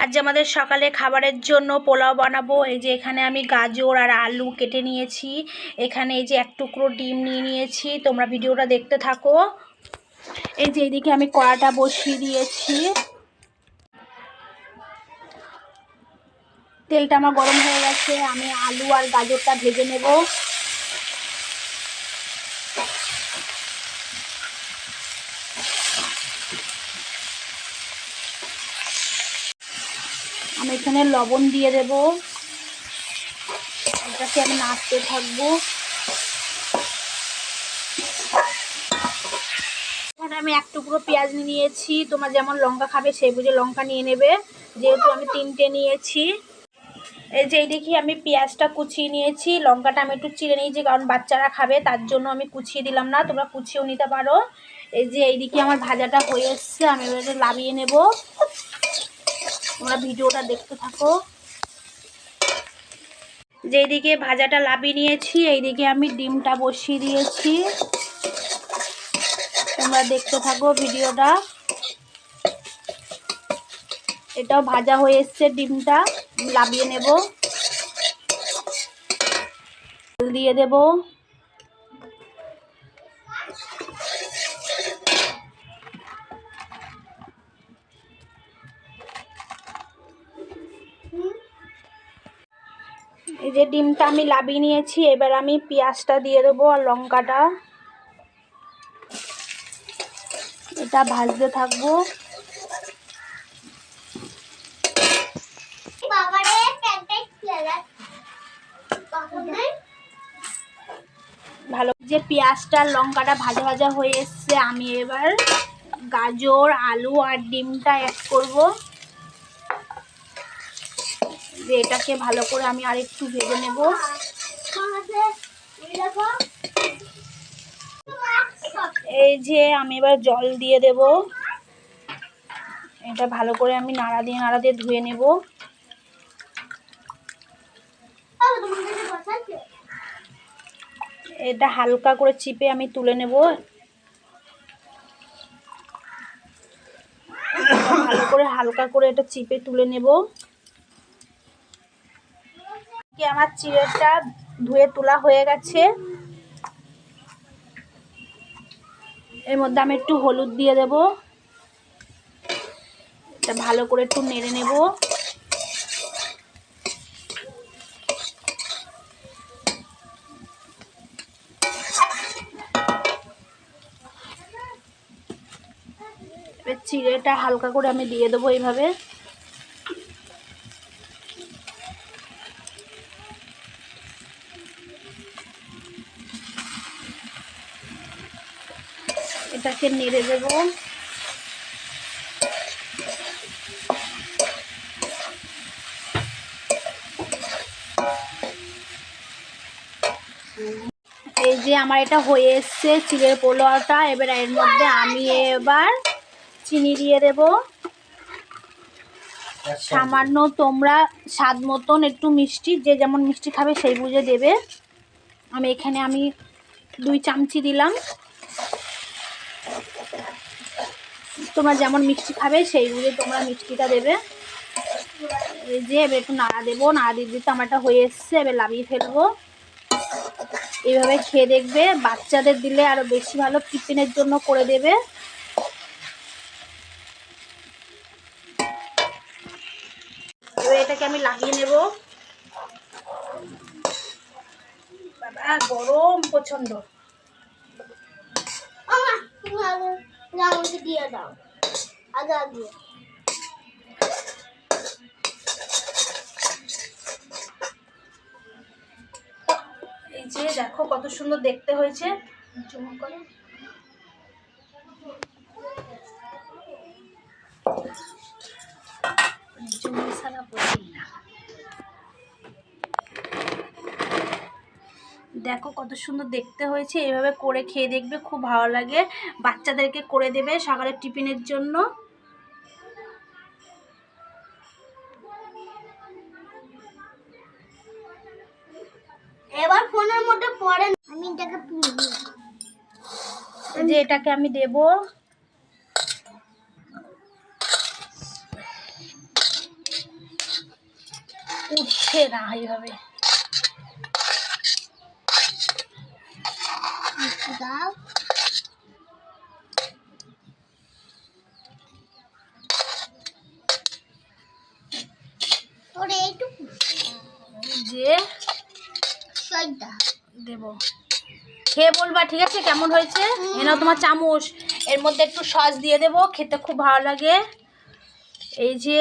আজ আমাদের সকালে খাবারের জন্য পোলাও বানাবো। এই যে এখানে আমি গাজর আর আলু কেটে নিয়েছি। এখানে এই যে এক টুকরো ডিম নিয়ে নিয়েছি। তোমরা ভিডিওটা দেখতে থাকো। এই যে এইদিকে আমি কড়াটা বসিয়ে দিয়েছি। তেলটা আমার গরম হয়ে গেছে। আমি আলু আর গাজরটা ভেজে নেব। আমি এখানে লবণ দিয়ে দেব। এটাকে আমি নাড়তে থাকবো। এখানে আমি এক টুকরো পেঁয়াজ নিয়েছি। তোমরা যেমন লঙ্কা খাবে সেই বুঝে লঙ্কা নিয়ে নেবে, যেহেতু আমি 3টে নিয়েছি। এই যে এইদিকে আমি পেঁয়াজটা কুচিয়ে নিয়েছি। লঙ্কাটা আমি একটু চিড়ে নিয়েছি, কারণ বাচ্চারা খাবে, তার জন্য আমি কুচিয়ে দিলাম না, তোমরা কুচিয়েও নিতে পারো। এই যে এইদিকে আমার ভাজাটা হয়ে এসছে, আমি এবারে লাভিয়ে নেব। তোমরা ভিডিওটা দেখতে থাকো। যেইদিকে ভাজাটা লাভিয়ে নিয়েছি, এইদিকে আমি ডিমটা বসিয়ে দিয়েছি। তোমরা দেখতে থাকো ভিডিওটা। এটাও ভাজা হয়ে এসছে, ডিমটা লাভিয়ে নেব। তেল দিয়ে দেব। এই যে ডিমটা আমি লাভিয়ে নিয়েছি, এবার আমি পেঁয়াজটা দিয়ে দেবো আর লঙ্কাটা। এটা ভাজতে থাকবো। ভালো যে পেঁয়াজটা লঙ্কাটা ভাজা ভাজা হয়ে এসছে, আমি এবার গাজর আলু আর ডিমটা অ্যাড করব। যে এটাকে ভালো করে আমি আর একটু ভেজে নেব। এই যে আমি এবার জল দিয়ে দেব। এটা ভালো করে আমি নাড়া দিয়ে ধুয়ে নেব। এটা হালকা করে চিপে আমি তুলে নেব। ভালো করে হালকা করে এটা চিপে তুলে নেব। আমার চিড়েটা ধুয়ে তোলা হয়ে গেছে। এর মধ্যে আমি একটু হলুদ দিয়ে দেব। এটা ভালো করে একটু নেড়ে নেব। এবার চিড়েটা হালকা করে আমি দিয়ে দেবো এইভাবে। এটাকে নেড়ে দেব। এই যে আমার এটা হয়ে এসছে চিড়ের পোলাওটা। এবার এর মধ্যে আমি এবার চিনি দিয়ে দেব সামান্য। তোমরা স্বাদ মতন একটু মিষ্টি, যে যেমন মিষ্টি খাবে সেই বুঝে দেবে। আমি এখানে 2 চামচি দিলাম। তোমরা যেমন মিষ্টি খাবে সেই বুঝে তোমরা মিষ্টিটা দেবে। এই যে এবার একটু নাড়া দেবো। নাড়া দিতে আমার এটা হয়ে এসছে। এবার লাভিয়ে ফেলবো। এইভাবে খেয়ে দেখবে। বাচ্চাদের দিলে আরো বেশি ভালো, টিফিনের জন্য করে দেবে। এবার এটাকে আমি লাগিয়ে নেব। বাবা গরম প্রচন্ড। দিয়ে দাও আগে আগে। এই যে দেখো কত সুন্দর দেখতে হয়েছে। জুম করো। দেখো কত সুন্দর দেখতে হয়েছে। এইভাবে করে খেয়ে দেখবে, খুব ভালো লাগে। বাচ্চাদেরকে করে দেবে সকালের টিফিনের জন্য। এবার ফোনের মধ্যে পড়ে আমি এটাকে যে এটাকে আমি দেব। উঠছে না এইভাবে। যে দেবো, খেয়ে বলবা ঠিক আছে কেমন হয়েছে। এনাও তোমার চামচ, এর মধ্যে একটু সস দিয়ে দেবো, খেতে খুব ভালো লাগে। এই যে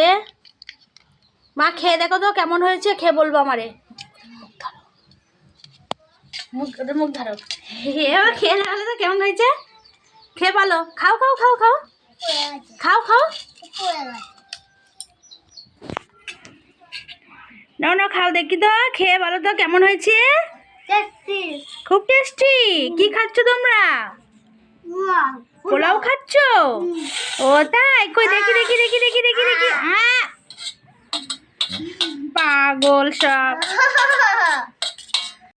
মা খেয়ে দেখো তো কেমন হয়েছে, খেয়ে বলবো আমারে। মুখ ধরো, এবার খেয়ে দেখালে তো কেমন হয়েছে, খেয়ে বলো। খাও খাও খাও খাও খাও খাও, নাও নাও খাও দেখি তো, খেয়ে বলো তো কেমন হয়েছে। খুব টেস্টি। কি খাচ্ছ তোমরা? পোলাও খাচ্ছ? ও তাই, কই দেখি দেখি দেখি দেখি দেখি দেখি। পাগল সব।